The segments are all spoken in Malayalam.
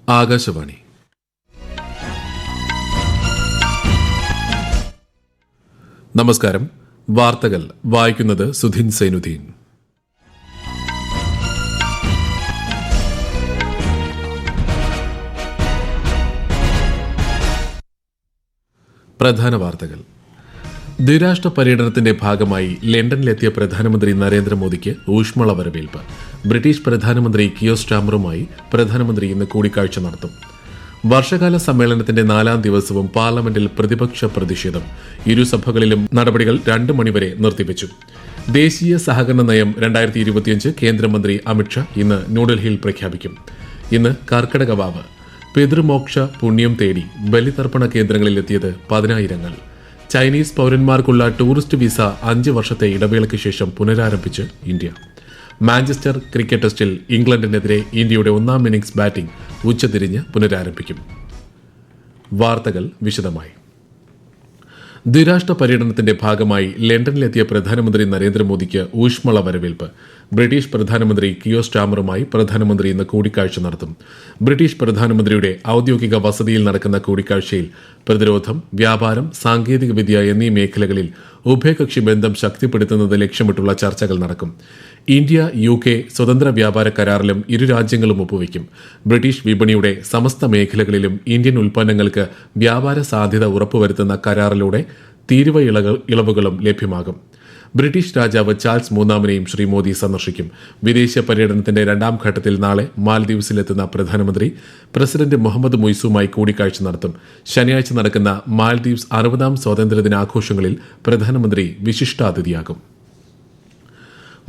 ആകാശവാണി. നമസ്കാരം. വാർത്തകൾ വായിക്കുന്നത് സുധിൻ സൈനുദ്ദീൻ. പ്രധാന വാർത്തകൾ. ദ്വിരാഷ്ട്ര പര്യടനത്തിന്റെ ഭാഗമായി ലണ്ടനിലെത്തിയ പ്രധാനമന്ത്രി നരേന്ദ്രമോദിക്ക് ഊഷ്മള വരവേൽപ്പ്. ബ്രിട്ടീഷ് പ്രധാനമന്ത്രി കിയർ സ്റ്റാമറുമായി പ്രധാനമന്ത്രി ഇന്ന് കൂടിക്കാഴ്ച നടത്തും. വർഷകാല സമ്മേളനത്തിന്റെ 4ാം ദിവസവും പാർലമെന്റിൽ പ്രതിപക്ഷ പ്രതിഷേധം. ഇരുസഭകളിലും നടപടികൾ 2 മണിവരെ നിർത്തിവച്ചു. ദേശീയ സഹകരണ നയം 2025 കേന്ദ്രമന്ത്രി അമിത്ഷാ ഇന്ന് ന്യൂഡൽഹിയിൽ പ്രഖ്യാപിക്കും. ഇന്ന് കർക്കിടക വാവ്. പിതൃമോക്ഷ പുണ്യം തേടി ബലിതർപ്പണ കേന്ദ്രങ്ങളിലെത്തിയത് 10,000. ചൈനീസ് പൌരന്മാർക്കുള്ള ടൂറിസ്റ്റ് വിസ 5 വർഷത്തെ ഇടവേളയ്ക്ക് ശേഷം പുനരാരംഭിച്ച് ഇന്ത്യ. മാഞ്ചസ്റ്റർ ക്രിക്കറ്റ് ടെസ്റ്റിൽ ഇംഗ്ലണ്ടിനെതിരെ ഇന്ത്യയുടെ 1ാം ഇന്നിംഗ്സ് ബാറ്റിംഗ് ഉച്ചതിരിഞ്ഞ് പുനരാരംഭിക്കും. വാർത്തകൾ വിശദമായി. ദ്വിരാഷ്ട്ര പര്യടനത്തിന്റെ ഭാഗമായി ലണ്ടനിലെത്തിയ പ്രധാനമന്ത്രി നരേന്ദ്രമോദിക്ക് ഊഷ്മള വരവേൽപ്പ്. ബ്രിട്ടീഷ് പ്രധാനമന്ത്രി കിയർ സ്റ്റാമറുമായി പ്രധാനമന്ത്രി ഇന്ന് കൂടിക്കാഴ്ച നടത്തും. ബ്രിട്ടീഷ് പ്രധാനമന്ത്രിയുടെ ഔദ്യോഗിക വസതിയിൽ നടക്കുന്ന കൂടിക്കാഴ്ചയിൽ പ്രതിരോധം, വ്യാപാരം, സാങ്കേതികവിദ്യ എന്നീ മേഖലകളിൽ ഉഭയകക്ഷി ബന്ധം ശക്തിപ്പെടുത്തുന്നത് ലക്ഷ്യമിട്ടുള്ള ചർച്ചകൾ നടക്കും. ഇന്ത്യ UK സ്വതന്ത്ര വ്യാപാര കരാറിലും ഇരു രാജ്യങ്ങളും ഒപ്പുവയ്ക്കും. ബ്രിട്ടീഷ് വിപണിയുടെ സമസ്ത മേഖലകളിലും ഇന്ത്യൻ ഉൽപ്പന്നങ്ങൾക്ക് വ്യാപാര സാധ്യത ഉറപ്പുവരുത്തുന്ന കരാറിലൂടെ തീരുവ ഇളവുകളും ലഭ്യമാകും. ബ്രിട്ടീഷ് രാജാവ് ചാൾസ് മൂന്നാമനെയും ശ്രീ മോദി സന്ദർശിക്കും. വിദേശ പര്യടനത്തിന്റെ 2ാം ഘട്ടത്തിൽ നാളെ മാൽദ്വീപ്സിലെത്തുന്ന പ്രധാനമന്ത്രി പ്രസിഡന്റ് മുഹമ്മദ് മുയ്സുമായി കൂടിക്കാഴ്ച നടത്തും. ശനിയാഴ്ച നടക്കുന്ന മാൽദ്വീപ്സ് 60ാം സ്വാതന്ത്ര്യദിനാഘോഷങ്ങളിൽ പ്രധാനമന്ത്രി വിശിഷ്ടാതിഥിയാകും.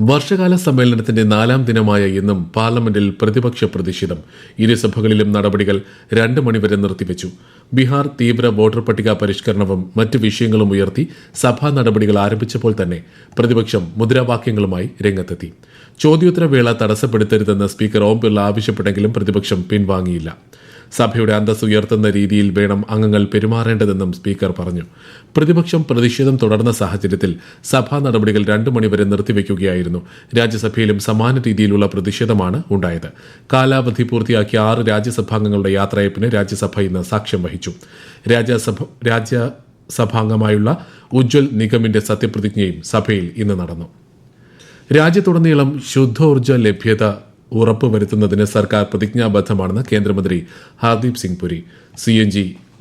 വർഷകാല സമ്മേളനത്തിന്റെ 4ാം ദിനമായ ഇന്നും പാർലമെന്റിൽ പ്രതിപക്ഷ പ്രതിഷേധം. ഇരുസഭകളിലും നടപടികൾ 2 മണിവരെ നിർത്തിവച്ചു. ബീഹാർ തീവ്ര വോട്ടർ പട്ടിക പരിഷ്കരണവും മറ്റ് വിഷയങ്ങളും ഉയർത്തി സഭാ നടപടികൾ ആരംഭിച്ചപ്പോൾ തന്നെ പ്രതിപക്ഷം മുദ്രാവാക്യങ്ങളുമായി രംഗത്തെത്തി. ചോദ്യോത്തരവേള തടസ്സപ്പെടുത്തരുതെന്ന് സ്പീക്കർ ഓം ബിർള ആവശ്യപ്പെട്ടെങ്കിലും പ്രതിപക്ഷം പിൻവാങ്ങിയില്ല. സഭയുടെ അന്തസ്സ് ഉയർത്തുന്ന രീതിയിൽ വേണം അംഗങ്ങൾ പെരുമാറേണ്ടതെന്നും സ്പീക്കർ പറഞ്ഞു. പ്രതിപക്ഷം പ്രതിഷേധം തുടർന്ന സാഹചര്യത്തിൽ സഭാ നടപടികൾ 2 മണിവരെ നിർത്തിവെക്കുകയായിരുന്നു. രാജ്യസഭയിലും സമാന രീതിയിലുള്ള പ്രതിഷേധമാണ് ഉണ്ടായത്. കാലാവധി പൂർത്തിയാക്കിയ 6 രാജ്യസഭാംഗങ്ങളുടെ യാത്രയപ്പിന് രാജ്യസഭ ഇന്ന് സാക്ഷ്യം വഹിച്ചു. രാജ്യസഭാംഗമായുള്ള ഉജ്ജ്വൽ നിഗമിന്റെ സത്യപ്രതിജ്ഞയും സഭയിൽ ഇന്ന് നടന്നു. രാജ്യത്തുടനീളം ശുദ്ധോർജ്ജ ലഭ്യത ഉറപ്പുവരുത്തുന്നതിന് സർക്കാർ പ്രതിജ്ഞാബദ്ധമാണെന്ന് കേന്ദ്രമന്ത്രി ഹർദീപ് സിംഗ് പുരി. CNG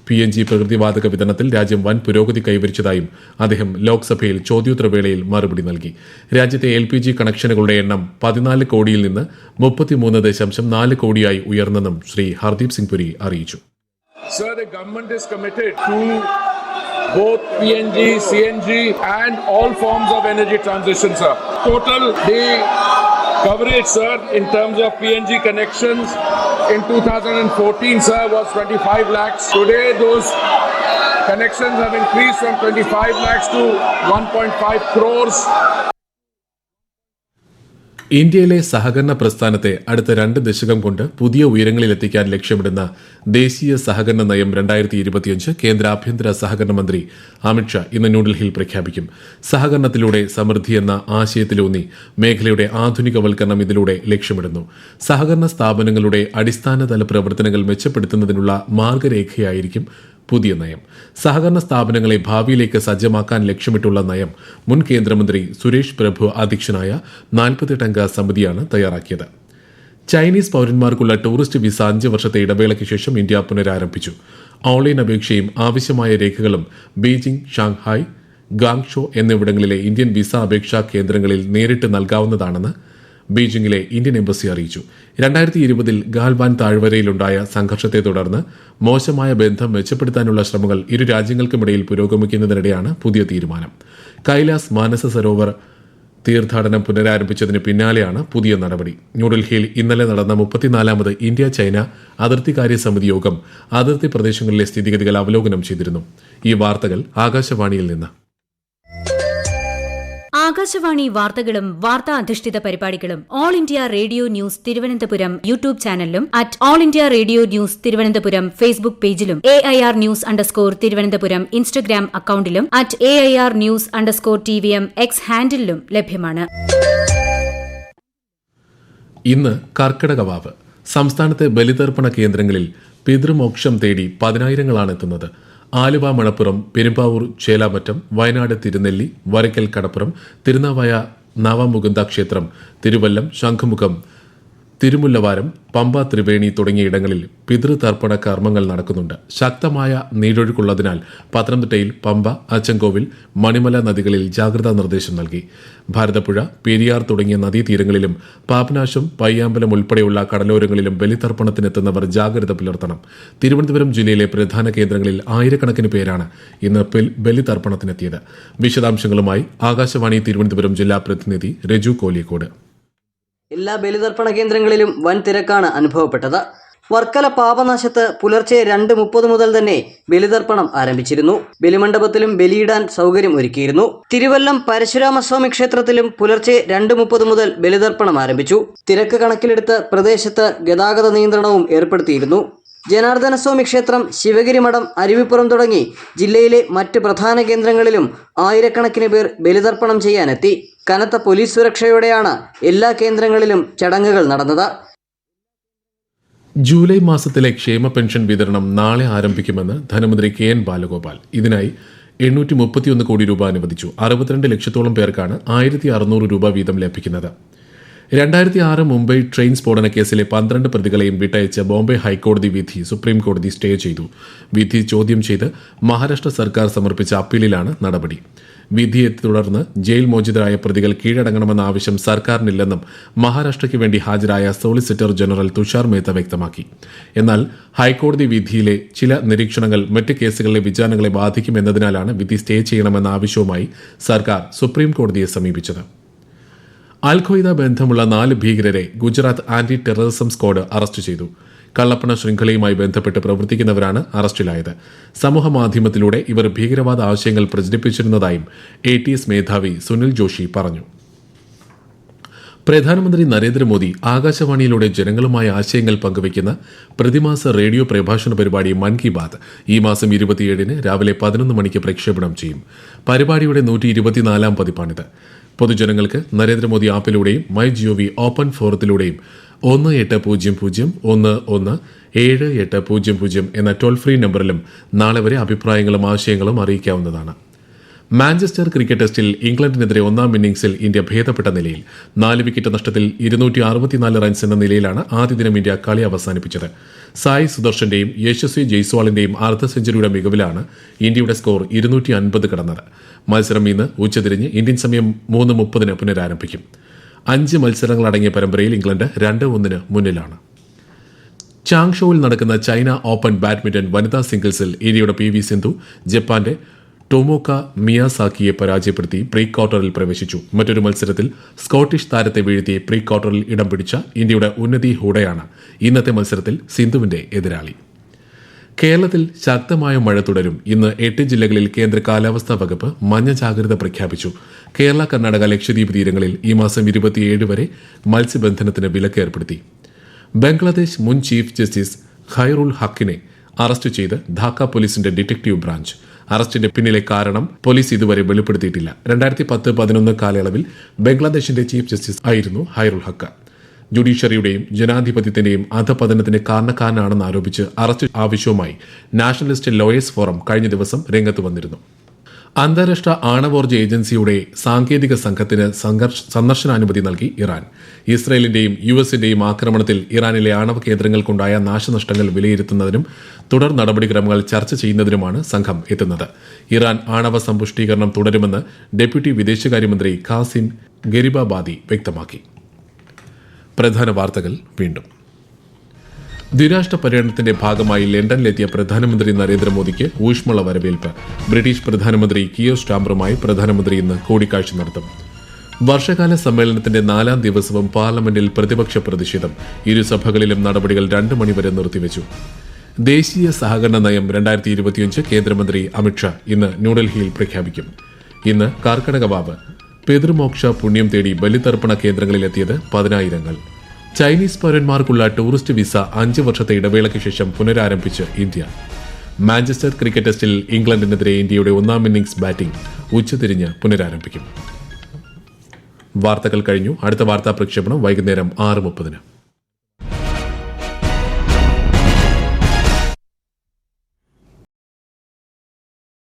PNG പ്രകൃതിവാതക വിതരണത്തിൽ രാജ്യം വൻ പുരോഗതി കൈവരിച്ചതായും അദ്ദേഹം ലോക്സഭയിൽ ചോദ്യോത്തരവേളയിൽ മറുപടി നൽകി. രാജ്യത്തെ LPG കണക്ഷനുകളുടെ എണ്ണം 14 കോടിയിൽ നിന്ന് 33.4 കോടിയായി ഉയർന്നെന്നും ശ്രീ ഹർദീപ് സിംഗ് പുരി അറിയിച്ചു. Sir, the government is committed to both PNG, CNG and all forms of energy transition, sir. Total day coverage, sir, in terms of PNG connections in 2014, sir, was 25 lakhs. Today, those connections have increased from 25 lakhs to 1.5 crores. ഇന്ത്യയിലെ സഹകരണ പ്രസ്ഥാനത്തെ അടുത്ത 2 ദശകം കൊണ്ട് പുതിയ ഉയരങ്ങളിലെത്തിക്കാൻ ലക്ഷ്യമിടുന്ന ദേശീയ സഹകരണ നയം 2025 കേന്ദ്ര ആഭ്യന്തര സഹകരണ മന്ത്രി അമിത്ഷാ ഇന്ന് ന്യൂഡൽഹിയിൽ പ്രഖ്യാപിക്കും. സഹകരണത്തിലൂടെ സമൃദ്ധി എന്ന ആശയത്തിലൂന്നി മേഖലയുടെ ആധുനികവൽക്കരണം ഇതിലൂടെ ലക്ഷ്യമിടുന്നു. സഹകരണ സ്ഥാപനങ്ങളുടെ അടിസ്ഥാനതല പ്രവർത്തനങ്ങൾ മെച്ചപ്പെടുത്തുന്നതിനുള്ള മാർഗരേഖയായിരിക്കും പുതിയ നയം. സഹകരണ സ്ഥാപനങ്ങളെ ഭാവിയിലേക്ക് സജ്ജമാക്കാൻ ലക്ഷ്യമിട്ടുള്ള നയം മുൻ കേന്ദ്രമന്ത്രി സുരേഷ് പ്രഭു അധ്യക്ഷനായ 48-അംഗ സമിതിയാണ് തയ്യാറാക്കിയത്. ചൈനീസ് പൌരന്മാർക്കുള്ള ടൂറിസ്റ്റ് വിസ 5 വർഷത്തെ ഇടവേളയ്ക്ക് ശേഷം ഇന്ത്യ പുനരാരംഭിച്ചു. ഓൺലൈൻ അപേക്ഷയും ആവശ്യമായ രേഖകളും ബീജിംഗ്, ഷാങ്ഹായ്, ഗാങ്ഷോ എന്നിവിടങ്ങളിലെ ഇന്ത്യൻ വിസ അപേക്ഷാ കേന്ദ്രങ്ങളിൽ നേരിട്ട് നൽകാവുന്നതാണെന്ന് ബീജിംഗിലെ ഇന്ത്യൻ എംബസി അറിയിച്ചു. 2020 ഗാൽവാൻ താഴ്വരയിലുണ്ടായ സംഘർഷത്തെ തുടർന്ന് മോശമായ ബന്ധം മെച്ചപ്പെടുത്താനുള്ള ശ്രമങ്ങൾ ഇരു രാജ്യങ്ങൾക്കുമിടയിൽ പുരോഗമിക്കുന്നതിനിടെയാണ് പുതിയ തീരുമാനം. കൈലാസ് മാനസ സരോവർ തീർത്ഥാടനം പുനരാരംഭിച്ചതിന് പിന്നാലെയാണ് പുതിയ നടപടി. ന്യൂഡൽഹിയിൽ ഇന്നലെ നടന്ന 34ാമത് ഇന്ത്യ ചൈന അതിർത്തികാര്യ സമിതി യോഗം അതിർത്തി പ്രദേശങ്ങളിലെ സ്ഥിതിഗതികൾ അവലോകനം ചെയ്തിരുന്നു. ഈ വാർത്തകൾ ആകാശവാണിയിൽ നിന്ന്. ആകാശവാണി വാർത്തകളും വാർത്താ അധിഷ്ഠിത പരിപാടികളും all India radio news Thiruvananthapuram YouTube ചാനലിലും @all India radio news Thiruvananthapuram Facebook പേജിലും AIR ന്യൂസ് _ ഇൻസ്റ്റഗ്രാം അക്കൌണ്ടിലും @AIR ന്യൂസ് _ X ഹാൻഡിലും ലഭ്യമാണ്. ഇന്ന് കർക്കിടക വാവ്. സംസ്ഥാനത്തെ ബലിതർപ്പണ കേന്ദ്രങ്ങളിൽ പിതൃമോക്ഷം തേടി 10,000-ങ്ങളാണ് എത്തുന്നത്. ആലുവ, മണപ്പുറം, പെരുമ്പാവൂർ, ചേലാമറ്റം, വയനാട് തിരുനെല്ലി, വരയ്ക്കൽ, കടപ്പുറം, തിരുനാവായ നവമുകുന്ദ ക്ഷേത്രം, തിരുവല്ലം, ശംഖുമുഖം, തിരുമുല്ലവാരം, പമ്പ, ത്രിവേണി തുടങ്ങിയ ഇടങ്ങളിൽ പിതൃതർപ്പണ കർമ്മങ്ങൾ നടക്കുന്നുണ്ട്. ശക്തമായ നീരൊഴുക്കുള്ളതിനാൽ പത്തനംതിട്ടയിൽ പമ്പ, അച്ചൻകോവിൽ, മണിമല നദികളിൽ ജാഗ്രതാ നിർദ്ദേശം നൽകി. ഭാരതപ്പുഴ, പെരിയാർ തുടങ്ങിയ നദീതീരങ്ങളിലും പാപനാശം, പയ്യാമ്പലം ഉൾപ്പെടെയുള്ള കടലോരങ്ങളിലും ബലിതർപ്പണത്തിനെത്തുന്നവർ ജാഗ്രത പുലർത്തണം. തിരുവനന്തപുരം ജില്ലയിലെ പ്രധാന കേന്ദ്രങ്ങളിൽ ആയിരക്കണക്കിന് പേരാണ് ഇന്ന് ബലിതർപ്പണത്തിനെത്തിയത്. വിശദാംശങ്ങളുമായി ആകാശവാണി തിരുവനന്തപുരം ജില്ലാ പ്രതിനിധി രജു കോലിയക്കോട്. എല്ലാ ബലിതർപ്പണ കേന്ദ്രങ്ങളിലും വൻ തിരക്കാണ് അനുഭവപ്പെട്ടത്. വർക്കല പാപനാശത്ത് പുലർച്ചെ 2:30 മുതൽ തന്നെ ബലിതർപ്പണം ആരംഭിച്ചിരുന്നു. ബലിമണ്ഡപത്തിലും ബലിയിടാൻ സൗകര്യം ഒരുക്കിയിരുന്നു. തിരുവല്ലം പരശുരാമസ്വാമി ക്ഷേത്രത്തിലും പുലർച്ചെ 2:30 മുതൽ ബലിതർപ്പണം ആരംഭിച്ചു. തിരക്ക് കണക്കിലെടുത്ത് പ്രദേശത്ത് ഗതാഗത നിയന്ത്രണവും ഏർപ്പെടുത്തിയിരുന്നു. ജനാർദ്ദനസ്വാമി ക്ഷേത്രം, ശിവഗിരി മഠം, അരുവിപ്പുറം തുടങ്ങി ജില്ലയിലെ മറ്റ് പ്രധാന കേന്ദ്രങ്ങളിലും ആയിരക്കണക്കിന് പേർ ബലിതർപ്പണം ചെയ്യാനെത്തി. കനത്ത പോലീസ് സുരക്ഷയോടെയാണ് എല്ലാ കേന്ദ്രങ്ങളിലും ചടങ്ങുകൾ നടന്നത്. ജൂലൈ മാസത്തിലെ ക്ഷേമ പെൻഷൻ വിതരണം നാളെ ആരംഭിക്കുമെന്ന് ധനമന്ത്രി KN ബാലഗോപാൽ. ഇതിനായി 831 കോടി രൂപ അനുവദിച്ചു. 62 ലക്ഷത്തോളം പേർക്കാണ് 1,600 രൂപ വീതം ലഭിക്കുന്നത്. 2006 മുംബൈ ട്രെയിൻ സ്ഫോടന കേസിലെ 12 പ്രതികളെയും വിട്ടയച്ച ബോംബെ ഹൈക്കോടതി വിധി സുപ്രീം കോടതി സ്റ്റേ ചെയ്തു. വിധി ചോദ്യം ചെയ്ത് മഹാരാഷ്ട്ര സർക്കാർ സമർപ്പിച്ച അപ്പീലിലാണ് നടപടി. വിധിയെ തുടർന്ന് ജയിൽ മോചിതരായ പ്രതികൾ കീഴടങ്ങണമെന്ന ആവശ്യം സർക്കാരിനില്ലെന്നും മഹാരാഷ്ട്രയ്ക്ക് വേണ്ടി ഹാജരായ സോളിസിറ്റർ ജനറൽ തുഷാർ മേത്ത വ്യക്തമാക്കി. എന്നാൽ ഹൈക്കോടതി വിധിയിലെ ചില നിരീക്ഷണങ്ങൾ മറ്റ് കേസുകളിലെ വിചാരണകളെ ബാധിക്കുമെന്നതിനാലാണ് വിധി സ്റ്റേ ചെയ്യണമെന്ന ആവശ്യവുമായി സർക്കാർ സുപ്രീം കോടതിയെ സമീപിച്ചത്. അൽ-ഖ്വയ്ദ ബന്ധമുള്ള 4 ഭീകരരെ Gujarat anti terrorism squad arrest ചെയ്തു. കള്ളപ്പണ ശൃംഖലയുമായി ബന്ധപ്പെട്ട് പ്രവർത്തിക്കുന്നവരാണ് അറസ്റ്റിലായത്. സമൂഹമാധ്യമത്തിലൂടെ ഇവർ ഭീകരവാദ ആശയങ്ങൾ പ്രചരിപ്പിച്ചിരുന്നതായും ATS മേധാവി സുനിൽ ജോഷി പറഞ്ഞു. പ്രധാനമന്ത്രി നരേന്ദ്രമോദി ആകാശവാണിയിലൂടെ ജനങ്ങളുമായി ആശയങ്ങൾ പങ്കുവയ്ക്കുന്ന പ്രതിമാസ റേഡിയോ പ്രഭാഷണ പരിപാടി മൻ കി ബാത് ഈ മാസം 27-ന് രാവിലെ 11 മണിക്ക് പ്രക്ഷേപണം ചെയ്യും. പരിപാടിയുടെ 124-ാം പതിപ്പാണിത്. പൊതുജനങ്ങൾക്ക് നരേന്ദ്രമോദി ആപ്പിലൂടെയും MyGov ഓപ്പൺ ഫോറത്തിലൂടെയും 1800-11-7800 എന്ന ടോൾ ഫ്രീ നമ്പറിലും നാളെ വരെ അഭിപ്രായങ്ങളും ആശയങ്ങളും അറിയിക്കാവുന്നതാണ്. മാഞ്ചസ്റ്റർ ക്രിക്കറ്റ് ടെസ്റ്റിൽ ഇംഗ്ലണ്ടിനെതിരെ 1-ാം ഇന്നിംഗ്സിൽ ഇന്ത്യ ഭേദപ്പെട്ട നിലയിൽ 4 വിക്കറ്റ് നഷ്ടത്തിൽ 264 റൺസ് എന്ന നിലയിലാണ് ആദ്യ ദിനം ഇന്ത്യ കളി അവസാനിപ്പിച്ചത്. സായ് സുദർശന്റെയും യശസ്വി ജയ്സ്വാളിന്റെയും അർദ്ധ സെഞ്ചുറിയുടെ മികവിലാണ് ഇന്ത്യയുടെ സ്കോർ 250 കടന്നത്. മത്സരം ഇന്ന് ഉച്ചതിരിഞ്ഞ് ഇന്ത്യൻ സമയം 3:30-ന് പുനരാരംഭിക്കും. 5 മത്സരങ്ങളടങ്ങിയ പരമ്പരയിൽ ഇംഗ്ലണ്ട് 2-1 മുന്നിലാണ്. ചാങ്ഷോയിൽ നടക്കുന്ന ചൈന ഓപ്പൺ ബാഡ്മിന്റൺ വനിതാ സിംഗിൾസിൽ ഇന്ത്യയുടെ PV സിന്ധു ജപ്പാന്റെ ടൊമോക്ക മിയാസാക്കിയെ പരാജയപ്പെടുത്തി പ്രീ ക്വാർട്ടറിൽ പ്രവേശിച്ചു. മറ്റൊരു മത്സരത്തിൽ സ്കോട്ടിഷ് താരത്തെ വീഴ്ത്തി പ്രീ ക്വാർട്ടറിൽ ഇടം പിടിച്ച ഇന്ത്യയുടെ ഉന്നതി ഹൂഡയാണ് ഇന്നത്തെ മത്സരത്തിൽ സിന്ധുവിന്റെ എതിരാളി. കേരളത്തിൽ ശക്തമായ മഴ തുടരും. ഇന്ന് 8 ജില്ലകളിൽ കേന്ദ്ര കാലാവസ്ഥാ വകുപ്പ് മഞ്ഞ ജാഗ്രത പ്രഖ്യാപിച്ചു. കേരള, കർണാടക, ലക്ഷദ്വീപ് തീരങ്ങളിൽ ഈ മാസം 27 വരെ മത്സ്യബന്ധനത്തിന് വിലക്ക് ഏർപ്പെടുത്തി. ബംഗ്ലാദേശ് മുൻ ചീഫ് ജസ്റ്റിസ് ഖൈറുൽ ഹക്കിനെ അറസ്റ്റ് ചെയ്ത് ധാക്ക പോലീസിന്റെ ഡിറ്റക്ടീവ് ബ്രാഞ്ച്. അറസ്റ്റിന്റെ പിന്നിലെ കാരണം പോലീസ് ഇതുവരെ വെളിപ്പെടുത്തിയിട്ടില്ല. 2010-11 കാലയളവിൽ ബംഗ്ലാദേശിന്റെ ചീഫ് ജസ്റ്റിസ് ആയിരുന്നു ഖൈറുൽ ഹക്ക്. ജുഡീഷ്യറിയുടെയും ജനാധിപത്യത്തിന്റെയും അധപതനത്തിന് കാരണക്കാരനാണെന്ന് ആരോപിച്ച് അറസ്റ്റ് ആവശ്യവുമായി നാഷണലിസ്റ്റ് ലോയേഴ്സ് ഫോറം കഴിഞ്ഞ ദിവസം രംഗത്ത് വന്നിരുന്നു. അന്താരാഷ്ട്ര ആണവോർജ്ജ ഏജൻസിയുടെ സാങ്കേതിക സംഘത്തിന് സന്ദർശനാനുമതി നൽകി ഇറാൻ. ഇസ്രയേലിന്റെയും US-ന്റെയും ആക്രമണത്തിൽ ഇറാനിലെ ആണവ കേന്ദ്രങ്ങൾക്കുണ്ടായ നാശനഷ്ടങ്ങൾ വിലയിരുത്തുന്നതിനും തുടർ നടപടിക്രമങ്ങൾ ചർച്ച ചെയ്യുന്നതിനുമാണ് സംഘം എത്തുന്നത്. ഇറാൻ ആണവ സമ്പുഷ്ടീകരണം തുടരുമെന്ന് ഡെപ്യൂട്ടി വിദേശകാര്യമന്ത്രി ഖാസിം ഗരിബാബാദി വ്യക്തമാക്കി. പ്രധാന വാർത്തകൾ വീണ്ടും. ദ്വിരാഷ്ട്ര പര്യടനത്തിന്റെ ഭാഗമായി ലണ്ടനിലെത്തിയ പ്രധാനമന്ത്രി നരേന്ദ്രമോദിക്ക് ഊഷ്മള വരവേൽപ്പ്. ബ്രിട്ടീഷ് പ്രധാനമന്ത്രി കിയർ സ്റ്റാമറുമായി പ്രധാനമന്ത്രി ഇന്ന് കൂടിക്കാഴ്ച നടത്തും. വർഷകാല സമ്മേളനത്തിന്റെ 4-ാം ദിവസവും പാർലമെന്റിൽ പ്രതിപക്ഷ പ്രതിഷേധം. ഇരുസഭകളിലും നടപടികൾ 2 മണിവരെ നിർത്തിവച്ചു. ദേശീയ സഹകരണ നയം 2025 കേന്ദ്രമന്ത്രി അമിത്ഷാ ഇന്ന് ന്യൂഡൽഹിയിൽ പ്രഖ്യാപിക്കും. ഇന്ന് കർക്കടക വാവ്. പിതൃമോക്ഷ പുണ്യം തേടി ബലിതർപ്പണ കേന്ദ്രങ്ങളിലെത്തിയത് 10,000-ങ്ങൾ. ചൈനീസ് പൌരന്മാർക്കുള്ള ടൂറിസ്റ്റ് വിസ 5 വർഷത്തെ ഇടവേളയ്ക്ക് ശേഷം പുനരാരംഭിച്ച് ഇന്ത്യ. മാഞ്ചസ്റ്റർ ക്രിക്കറ്റ് ടെസ്റ്റിൽ ഇംഗ്ലണ്ടിനെതിരെ ഇന്ത്യയുടെ 1-ാം ഇന്നിംഗ്സ് ബാറ്റിംഗ് ഉച്ചതിരിഞ്ഞ് പുനരാരംഭിക്കും. വാർത്തകൾ കഴിഞ്ഞു. അടുത്ത വാർത്താ പ്രക്ഷേപണം വൈകുന്നേരം 6:30-ന്.